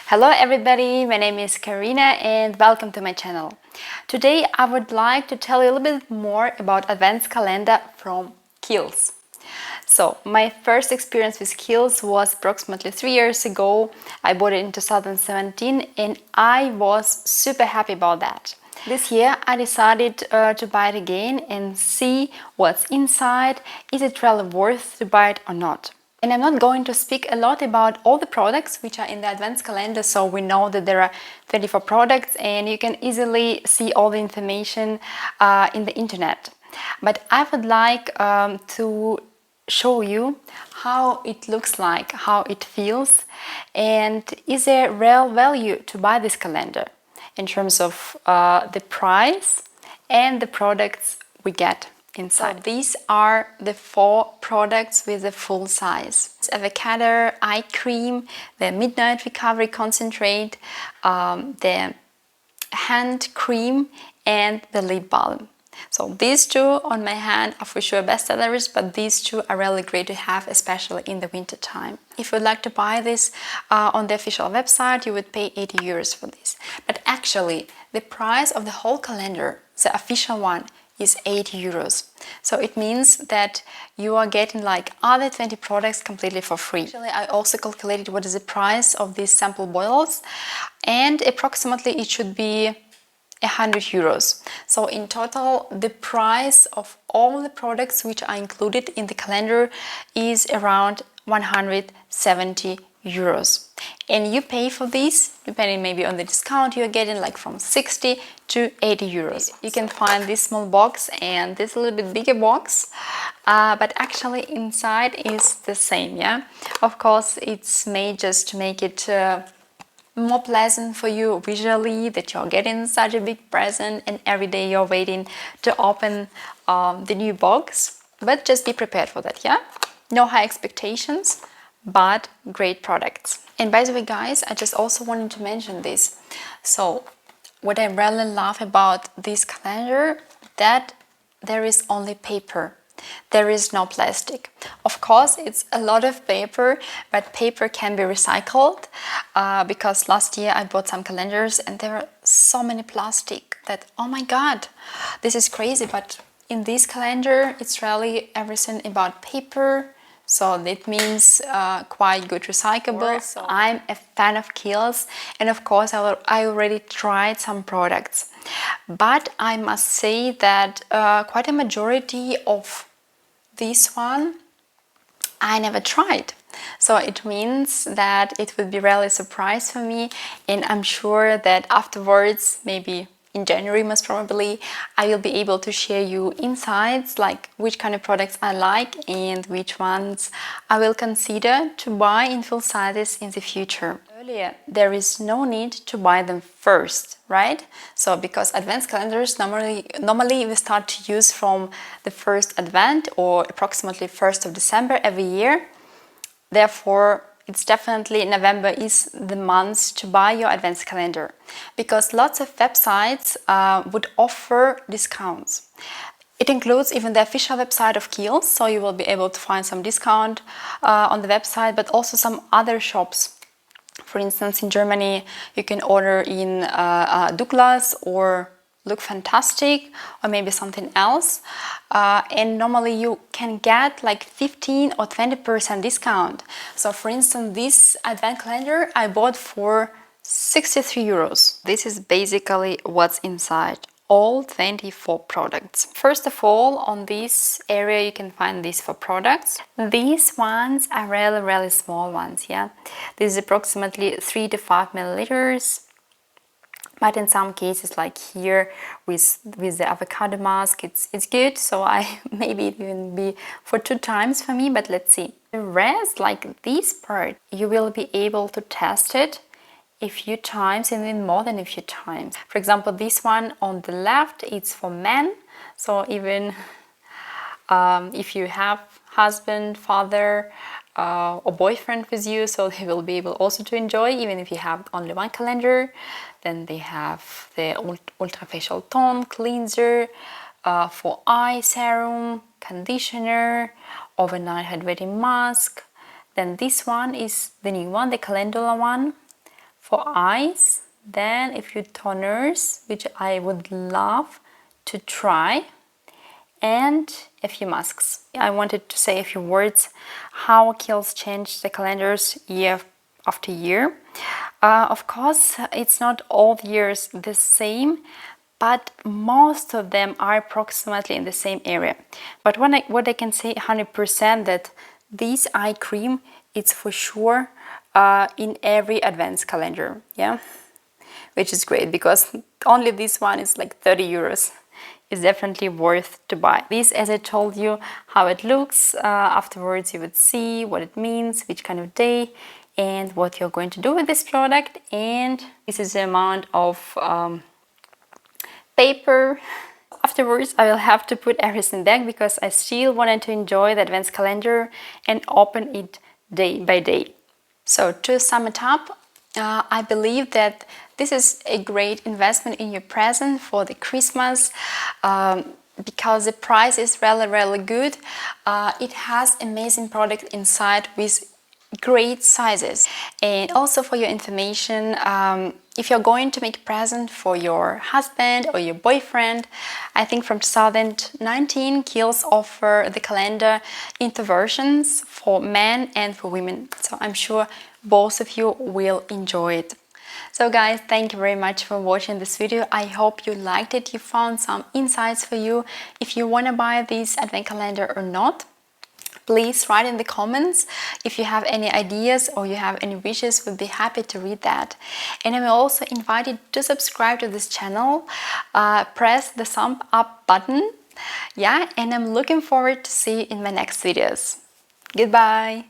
Hello everybody, my name is Karina and welcome to my channel. Today I would like to tell you a little bit more about Advents calendar from Kiehl's. So my first experience with Kiehl's was approximately 3 years ago. I bought it in 2017 and I was super happy about that. This year I decided to buy it again and see what's inside. Is it really worth to buy it or not? And I'm not going to speak a lot about all the products which are in the Advents calendar, so we know that there are 24 products and you can easily see all the information in the internet. But I would like to show you how it looks like, how it feels, and is there real value to buy this calendar in terms of the price and the products we get inside. So these are the 4 products with the full size. It's avocado eye cream, the midnight recovery concentrate, the hand cream and the lip balm. So these 2 on my hand are for sure bestsellers, but these 2 are really great to have, especially in the winter time. If you'd like to buy this on the official website, you would pay 80 euros for this. But actually, the price of the whole calendar, the official one, is 80 euros. So it means that you are getting like other 20 products completely for free. Actually, I also calculated what is the price of these sample bottles, and approximately it should be 100 euros. So in total, the price of all the products which are included in the calendar is around 170 euros. And you pay for this, depending maybe on the discount, you're getting like from 60 to 80 euros. You can find this small box and this little bit bigger box, but actually inside is the same, yeah? Of course, it's made just to make it more pleasant for you visually, that you're getting such a big present and every day you're waiting to open the new box. But just be prepared for that, yeah? No high expectations, but great products. And by the way, guys, I just also wanted to mention this. So what I really love about this calendar, that there is only paper. There is no plastic. Of course, it's a lot of paper, but paper can be recycled because last year I bought some calendars and there are so many plastic that, oh my god, this is crazy. But in this calendar, it's really everything about paper. So that means quite good recyclable. So I'm a fan of Kiehl's, and of course I already tried some products. But I must say that quite a majority of this one I never tried. So it means that it would be really a surprise for me, and I'm sure that afterwards, maybe in January most probably, I will be able to share you insights like which kind of products I like and which ones I will consider to buy in full sizes in the future. Earlier, there is no need to buy them first, right? So because Advent calendars normally we start to use from the first Advent or approximately 1st of December every year. Therefore, it's definitely November is the month to buy your Advent calendar, because lots of websites would offer discounts. It includes even the official website of Kiehl, so you will be able to find some discount on the website, but also some other shops. For instance, in Germany, you can order in Douglas or Look Fantastic or maybe something else, and normally you can get like 15 or 20% discount. So for instance, this Advent calendar I bought for 63 euros. This is basically what's inside all 24 products. First of all, on this area you can find these 4 products. These ones are really small ones, yeah. This is approximately 3 to 5 milliliters. But in some cases, like here with the avocado mask, it's good. So I maybe it even be for 2 times for me, but let's see. The rest, like this part, you will be able to test it a few times and then more than a few times. For example, this one on the left, it's for men. So even if you have husband, father, or boyfriend with you, so they will be able also to enjoy, even if you have only one calendar. Then they have the ultra facial tone cleanser, for eye serum, conditioner, overnight hydrating mask. Then this one is the new one, the calendula one, for eyes, then a few toners, which I would love to try, and a few masks. I wanted to say a few words how Kiehl's changed the calendars year after year. Of course, it's not all years the same, but most of them are approximately in the same area. But what I can say 100% that this eye cream, it's for sure in every advent calendar, yeah, which is great because only this one is like 30 euros. It's definitely worth to buy. This, as I told you, how it looks. Afterwards you would see what it means, which kind of day, and what you're going to do with this product. And this is the amount of paper. Afterwards I will have to put everything back because I still wanted to enjoy the advent calendar and open it day by day. So to sum it up, I believe that this is a great investment in your present for the Christmas because the price is really good. It has amazing product inside with great sizes. And also for your information, if you're going to make a present for your husband or your boyfriend, I think from 2019 Kiehl's offer the calendar into versions for men and for women, so I'm sure both of you will enjoy it. So guys, thank you very much for watching this video. I hope you liked it, you found some insights for you if you want to buy this advent calendar or not. Please write in the comments if you have any ideas or you have any wishes. We'll be happy to read that. And I'm also invited to subscribe to this channel. Press the thumb up button. Yeah, and I'm looking forward to see you in my next videos. Goodbye.